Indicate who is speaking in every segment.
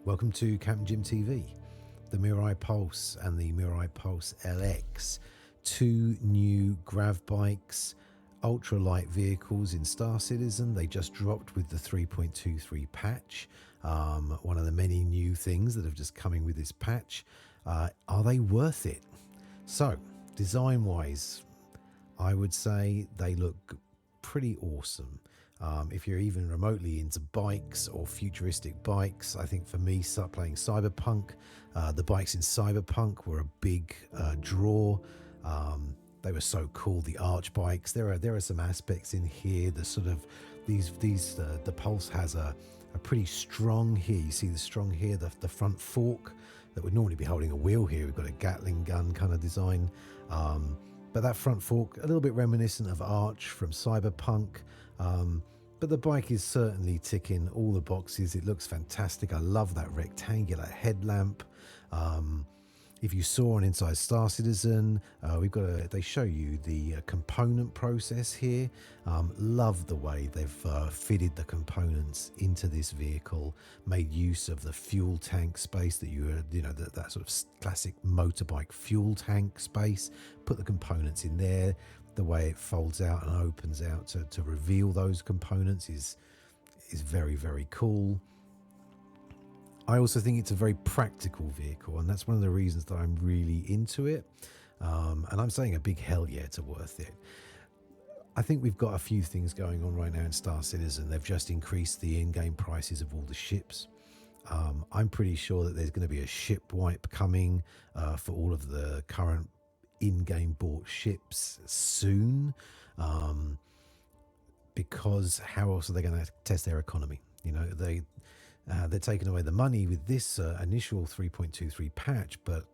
Speaker 1: Welcome to Captain Jim TV. The Mirai Pulse and the Mirai Pulse LX, two new grav bikes, ultralight vehicles in Star Citizen. They just dropped with the 3.23 patch, one of the many new things that have just coming with this patch. Are they worth it? So, design-wise, I would say they look pretty awesome. If you're even remotely into bikes or futuristic bikes, I think for me, start playing Cyberpunk. The bikes in Cyberpunk were a big draw. They were so cool. The arch bikes. There are some aspects in here. The sort of the Pulse has a pretty strong here. You see the strong here, the front fork that would normally be holding a wheel here. We've got a Gatling gun kind of design. But that front fork, a little bit reminiscent of Arch from Cyberpunk. But the bike is certainly ticking all the boxes. It looks fantastic. I love that rectangular headlamp. If you saw on Inside Star Citizen, they show you the component process here. Love the way they've fitted the components into this vehicle, made use of the fuel tank space that that sort of classic motorbike fuel tank space, put the components in there. The way it folds out and opens out to reveal those components is very, very cool. I also think it's a very practical vehicle, and that's one of the reasons that I'm really into it. And I'm saying a big hell yeah to worth it. I think we've got a few things going on right now in Star Citizen. They've just increased the in-game prices of all the ships. I'm pretty sure that there's going to be a ship wipe coming for all of the current in-game bought ships soon, because how else are they going to test their economy? They're taking away the money with this initial 3.23 patch, but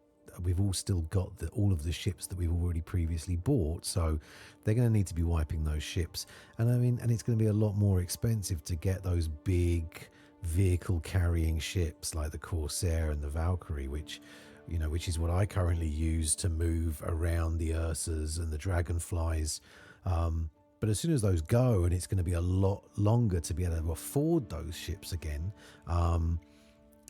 Speaker 1: we've all still got all of the ships that we've already previously bought, so they're going to need to be wiping those ships. And it's going to be a lot more expensive to get those big vehicle carrying ships like the Corsair and the Valkyrie, which is what I currently use to move around the Ursas and the Dragonflies. But as soon as those go, and it's going to be a lot longer to be able to afford those ships again,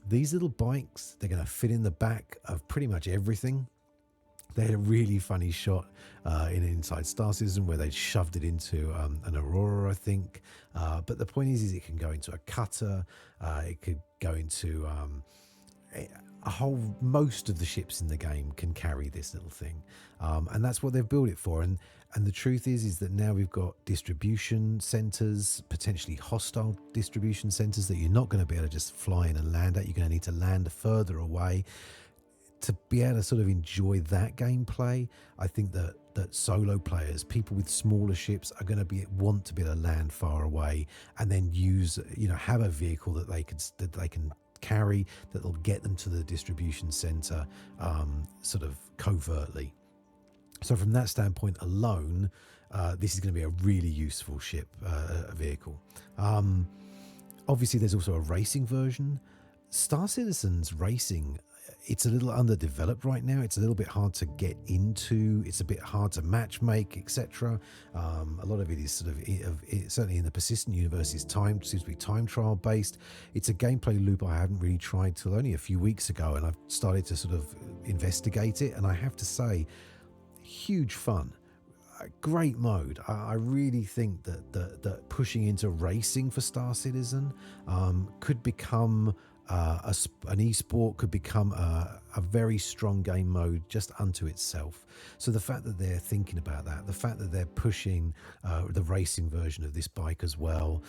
Speaker 1: these little bikes, they're going to fit in the back of pretty much everything. They had a really funny shot in Inside Star Citizen where they shoved it into an Aurora, I think. But the point is it can go into a cutter. It could go into most of the ships in the game can carry this little thing, and that's what they've built it for. And the truth is that now we've got distribution centers, potentially hostile distribution centers that you're not going to be able to just fly in and land at. You're going to need to land further away to be able to sort of enjoy that gameplay. I think that solo players, people with smaller ships, are going to want to be able to land far away and then have a vehicle that they can carry that'll get them to the distribution center sort of covertly. So from that standpoint alone, this is going to be a really useful ship vehicle. Obviously there's also a racing version. Star Citizen's racing, it's a little underdeveloped right now. It's a little bit hard to get into. It's a bit hard to match make, etc. A lot of it is sort of certainly in the persistent universe seems to be time trial based. It's a gameplay loop I haven't really tried till only a few weeks ago, and I've started to sort of investigate it, and I have to say, huge fun. Great mode. I really think that pushing into racing for Star Citizen could become an esport, could become a very strong game mode just unto itself. So the fact that they're thinking about that, the fact that they're pushing the racing version of this bike as well,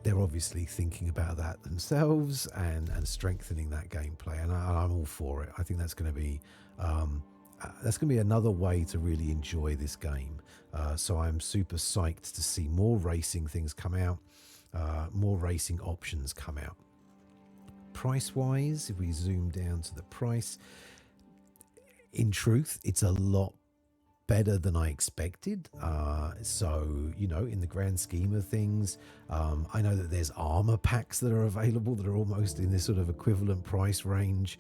Speaker 1: they're obviously thinking about that themselves and strengthening that gameplay, and I'm all for it. I think that's going to be another way to really enjoy this game. So I'm super psyched to see more racing things come out, more racing options come out. Price-wise, if we zoom down to the price, in truth, it's a lot better than I expected. So, in the grand scheme of things, I know that there's armor packs that are available that are almost in this sort of equivalent price range.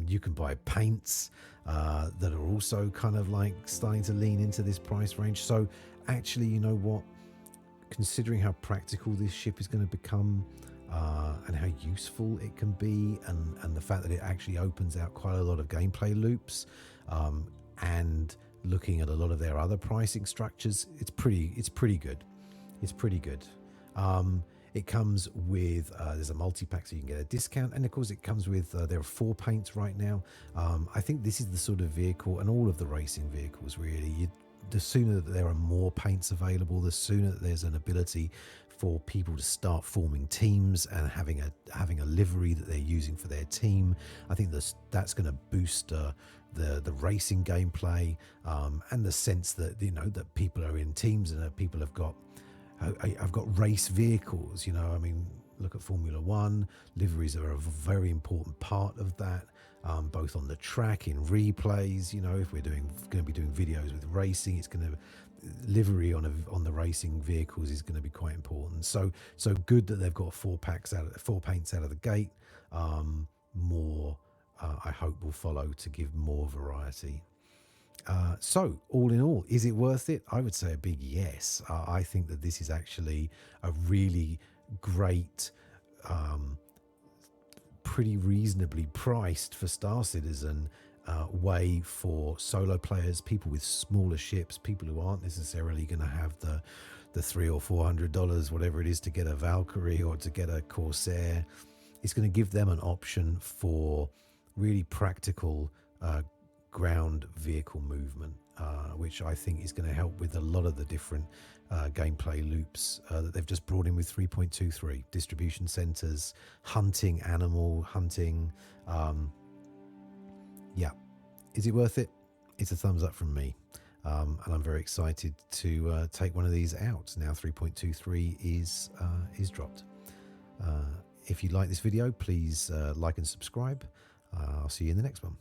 Speaker 1: You can buy paints that are also kind of like starting to lean into this price range. So actually, you know what? Considering how practical this ship is going to become, and how useful it can be, and the fact that it actually opens out quite a lot of gameplay loops, and looking at a lot of their other pricing structures, it's pretty good. It's pretty good. It comes with there's a multi-pack, so you can get a discount, and of course it comes with there are 4 paints right now. I think this is the sort of vehicle, and all of the racing vehicles really, the sooner that there are more paints available, the sooner that there's an ability for people to start forming teams and having a livery that they're using for their team. I think that's going to boost the racing gameplay, and the sense that that people are in teams and that people have got I've got race vehicles. I mean, look at Formula One. Liveries are a very important part of that, both on the track, in replays. If we're going to be doing videos with racing, it's going to livery on the racing vehicles is going to be quite important. So good that they've got 4 paints out of the gate. More, I hope, will follow to give more variety. So all in all, is it worth it? I would say a big yes. I think that this is actually a really great, pretty reasonably priced for Star Citizen way for solo players, people with smaller ships, people who aren't necessarily going to have the $300 or $400, whatever it is, to get a Valkyrie or to get a Corsair. It's going to give them an option for really practical ground vehicle movement, which I think is going to help with a lot of the different gameplay loops that they've just brought in with 3.23 distribution centers, hunting, animal hunting. Yeah, is it worth it? It's a thumbs up from me, and I'm very excited to take one of these out now. 3.23 is dropped. If you like this video, please like and subscribe. I'll see you in the next one.